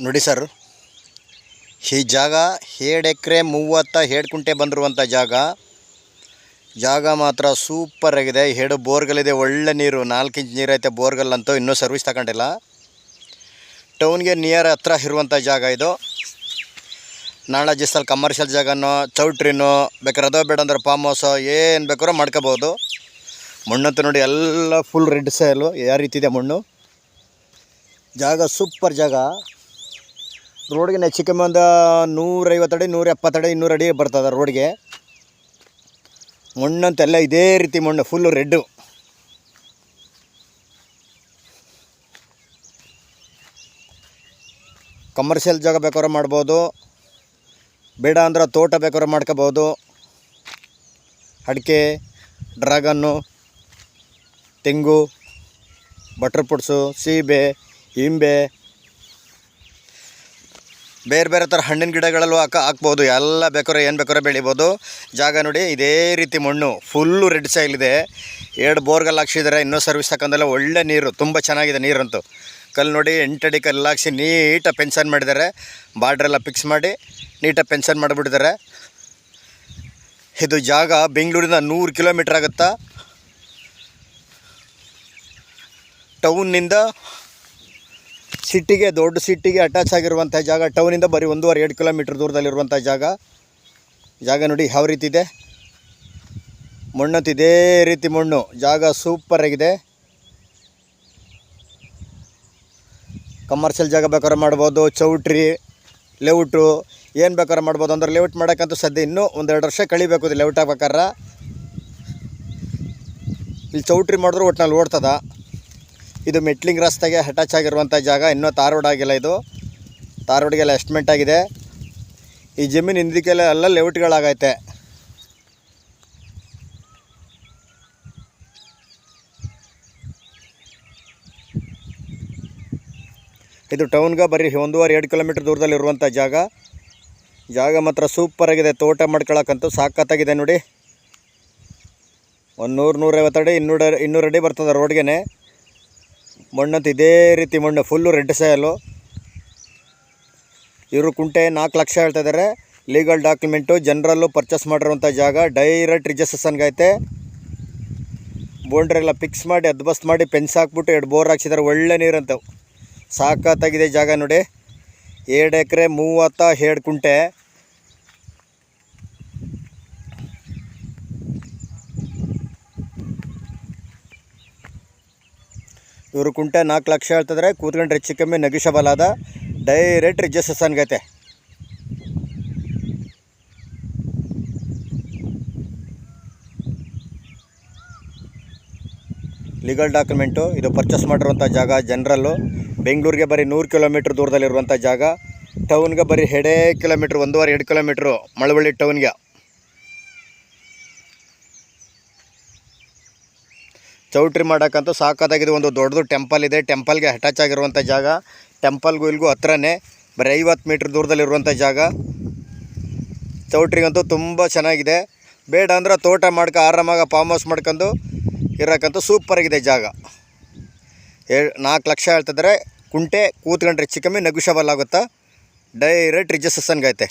ನೋಡಿ ಸರ್, ಈ ಜಾಗ 7 ಎಕರೆ 37 ಕುಂಟೆ ಬಂದಿರುವಂಥ ಜಾಗ ಮಾತ್ರ ಸೂಪರ್ ಆಗಿದೆ. 2 ಬೋರ್ಗಳಿದೆ, ಒಳ್ಳೆ ನೀರು, 4 ಇಂಚ್ ನೀರು ಐತೆ. ಬೋರ್ಗಲ್ ಅಂತೂ ಇನ್ನೂ ಸರ್ವಿಸ್ ತಗೊಂಡಿಲ್ಲ. ಟೌನ್ಗೆ ನಿಯರ್ ಹತ್ರ ಇರುವಂಥ ಜಾಗ ಇದು. ನಾಳೆ ಜಿಸ್ತಲ್ಲಿ ಕಮರ್ಷಿಯಲ್ ಜಾಗನೋ ಚೌಟ್ರಿನೋ ಬೇಕಾದ್ರೆ ಅದೋ ಬೇಡ ಅಂದ್ರೆ ಫಾರ್ಮ್ ಹೌಸೋ ಏನು ಬೇಕಾದ್ರೂ ಮಾಡ್ಕೋಬೋದು. ಮಣ್ಣಂತೂ ನೋಡಿ ಎಲ್ಲ ಫುಲ್ ರೆಡ್ ಸಾಯಿಲು, ಯಾವ ರೀತಿ ಇದೆ ಮಣ್ಣು. ಜಾಗ ಸೂಪರ್ ಜಾಗ. ರೋಡ್ಗೆ ಹೆಚ್ಚು ಕಮ್ಮಿ ಒಂದು 150 ಅಡಿ 170 ಅಡಿ 200 ಅಡಿ ಬರ್ತದೆ ರೋಡ್ಗೆ. ಮಣ್ಣಂತೆಲ್ಲ ಇದೇ ರೀತಿ ಮಣ್ಣು, ಫುಲ್ಲು ರೆಡ್ಡು. ಕಮರ್ಷಿಯಲ್ ಜಾಗ ಬೇಕಾದ್ರೆ ಮಾಡ್ಬೋದು, ಬೇಡ ಅಂದ್ರೆ ತೋಟ ಬೇಕಾದ್ರೆ ಮಾಡ್ಕೋಬೋದು. ಅಡಿಕೆ, ಡ್ರ್ಯಾಗನ್ನು, ತೆಂಗು, ಬಟರ್ ಫ್ರೂಟ್ಸು, ಸೀಬೆ, ಇಂಬೆ, ಬೇರೆ ಬೇರೆ ಥರ ಹಣ್ಣಿನ ಗಿಡಗಳಲ್ಲೂ ಹಾಕ್ಬೋದು. ಎಲ್ಲ ಬೇಕಾದ್ರೆ ಏನು ಬೇಕಾದ್ರೆ ಬೆಳಿಬೋದು. ಜಾಗ ನೋಡಿ ಇದೇ ರೀತಿ ಮಣ್ಣು, ಫುಲ್ಲು ರೆಡ್ ಸಾಯಿಲ್ ಇದೆ. 2 ಬೋರ್ಗಲ್ಲಿ ಹಾಕ್ಸಿದ್ದಾರೆ, ಇನ್ನೂ ಸರ್ವಿಸ್ ತಗೊಂಡೆಲ್ಲ. ಒಳ್ಳೆ ನೀರು, ತುಂಬ ಚೆನ್ನಾಗಿದೆ ನೀರಂತೂ. ಕಲ್ಲು ನೋಡಿ 8 ಅಡಿ ಕಲ್ಲು ಹಾಕ್ಸಿ ನೀಟಾಗಿ ಪೆನ್ಷನ್ ಮಾಡಿದ್ದಾರೆ. ಬಾರ್ಡ್ರೆಲ್ಲ ಫಿಕ್ಸ್ ಮಾಡಿ ನೀಟಾಗಿ ಪೆನ್ಷನ್ ಮಾಡಿಬಿಟ್ಟಿದ್ದಾರೆ. ಇದು ಜಾಗ ಬೆಂಗಳೂರಿಂದ 100 ಕಿಲೋಮೀಟ್ರ್ ಆಗುತ್ತಾ. ಟೌನ್ನಿಂದ ಸಿಟಿಗೆ, ದೊಡ್ಡ ಸಿಟಿಗೆ ಅಟ್ಯಾಚ್ ಆಗಿರುವಂಥ ಜಾಗ. ಟೌನಿಂದ ಬರೀ 1.5-2 ಕಿಲೋಮೀಟ್ರ್ ದೂರದಲ್ಲಿರುವಂಥ ಜಾಗ ನೋಡಿ ಯಾವ ರೀತಿ ಇದೆ. ಮಣ್ಣಂತೂ ಇದೇ ರೀತಿ ಮಣ್ಣು. ಜಾಗ ಸೂಪರಾಗಿದೆ. ಕಮರ್ಷಿಯಲ್ ಜಾಗ ಬೇಕಾದ್ರೆ ಮಾಡ್ಬೋದು, ಚೌಟ್ರಿ, ಲೇಔಟು ಏನು ಬೇಕಾದ್ರೆ ಮಾಡ್ಬೋದು. ಅಂದ್ರೆ ಲೇಔಟ್ ಮಾಡೋಕ್ಕಂತೂ ಸದ್ಯ ಇನ್ನೂ 1-2 ವರ್ಷ ಕಳಿಬೇಕು. ಇದು ಲೇಔಟ್ ಆಗ್ಬೇಕಾರೆ ಇಲ್ಲಿ ಚೌಟ್ರಿ ಮಾಡಿದ್ರು ಒಟ್ಟಿನಲ್ಲಿ ಓಡ್ತದ. ಇದು ಮೆಟ್ಲಿಂಗ್ ರಸ್ತೆಗೆ ಅಟ್ಯಾಚ್ ಆಗಿರುವಂಥ ಜಾಗ. ಇನ್ನೂ ತಾರ್ ರೋಡ್ ಆಗಿಲ್ಲ. ಇದು ತಾರ್ ರೋಡ್ಗೆಲ್ಲ ಎಸ್ಟಿಮೇಟ್ ಆಗಿದೆ. ಈ ಜಮೀನು ಹಿಂದಕ್ಕೆಲ್ಲ ಎಲ್ಲ ಲೇಔಟ್ಗಳಾಗೈತೆ. ಇದು ಟೌನ್ಗೆ ಬರೀ 1.5-2 ಕಿಲೋಮೀಟ್ರ್ ದೂರದಲ್ಲಿರುವಂಥ ಜಾಗ ಮಾತ್ರ ಸೂಪರಾಗಿದೆ. ತೋಟ ಮಾಡ್ಕೊಳಕ್ಕಂತೂ ಸಾಕತ್ತಾಗಿದೆ ನೋಡಿ. ಒಂದು 100-150 ಅಡಿ 200 ಅಡಿ ಬರ್ತದೆ ರೋಡ್ಗೆ. ಮಣ್ಣಂತೂ ಇದೇ ರೀತಿ ಮಣ್ಣು, ಫುಲ್ಲು ರೆಡ್ ಸಾಯಲು. ಇವರು ಕುಂಟೆ 4 ಲಕ್ಷ ಹೇಳ್ತಾಯಿದ್ದಾರೆ. ಲೀಗಲ್ ಡಾಕ್ಯುಮೆಂಟು, ಜನರಲ್ಲು ಪರ್ಚೇಸ್ ಮಾಡಿರುವಂಥ ಜಾಗ. ಡೈರೆಕ್ಟ್ ರಿಜಿಸ್ಟ್ರೇಷನ್ಗೆ ಐತೆ. ಬೌಂಡ್ರೆಲ್ಲ ಫಿಕ್ಸ್ ಮಾಡಿ ಅದ್ಬಸ್ತ್ ಮಾಡಿ ಫೆನ್ಸ್ ಹಾಕ್ಬಿಟ್ಟು 2 ಬೋರ್ ಹಾಕ್ಸಿದ್ದಾರೆ. ಒಳ್ಳೆ ನೀರಂತವು, ಸಾಕತ್ತಾಗಿದೆ ಜಾಗ ನೋಡಿ. 7 ಎಕರೆ 37 ಕುಂಟೆ. ಇವರು ಕುಂಟೆ 4 ಲಕ್ಷ ಹೇಳ್ತಿದ್ರೆ. ಕೂತ್ಕೊಂಡ್ರೆ ಹೆಚ್ಚು ಕಮ್ಮಿ ನೆಗೋಷಿಯಬಲ್ ಆದ. ಡೈರೆಕ್ಟ್ ರಿಜಿಸ್ಟ್ರೇಷನ್ಗೆ ಐತೆ. Legal document. ಇದು ಪರ್ಚೇಸ್ ಮಾಡಿರುವಂಥ ಜಾಗ. ಜನರಲ್ಲು ಬೆಂಗಳೂರಿಗೆ ಬರೀ 100 ಕಿಲೋಮೀಟ್ರ್ ದೂರದಲ್ಲಿರುವಂಥ ಜಾಗ. ಟೌನ್ಗೆ ಬರೀ 2 ಕಿಲೋಮೀಟ್ರ್ 1.5-2 ಕಿಲೋಮೀಟ್ರು ಮಳವಳ್ಳಿ ಟೌನ್ಗೆ. ಚೌಟ್ರಿ ಮಾಡೋಕ್ಕಂತೂ ಸಾಕಾಗಿದೆ. ಒಂದು ದೊಡ್ಡದು ಟೆಂಪಲ್ ಇದೆ, ಟೆಂಪಲ್ಗೆ ಅಟ್ಯಾಚ್ ಆಗಿರುವಂಥ ಜಾಗ. ಟೆಂಪಲ್ಗೂ ಇಲ್ಲಿಗೂ ಹತ್ರನೇ, ಬರೀ 50 ಮೀಟ್ರ್ ದೂರದಲ್ಲಿರುವಂಥ ಜಾಗ. ಚೌಟ್ರಿಗಂತೂ ತುಂಬ ಚೆನ್ನಾಗಿದೆ. ಬೇಡ ಅಂದ್ರೆ ತೋಟ ಆರಾಮಾಗಿ ಫಾರ್ಮ್ ಹೌಸ್ ಮಾಡ್ಕೊಂಡು ಇರೋಕ್ಕಂತೂ ಸೂಪರಾಗಿದೆ ಜಾಗ. 4 ಲಕ್ಷ ಹೇಳ್ತಿದ್ರೆ. ಕುಂಟೆ ಕೂತ್ಕೊಂಡ್ರೆ ಹೆಚ್ಚು ಕಮ್ಮಿ ನೆಗೋಷಿಯಬಲ್ ಆಗುತ್ತಾ. ಡೈರೆಕ್ಟ್ ರಿಜಿಸ್ಟ್ರೇಷನ್ಗೆ ಐತೆ.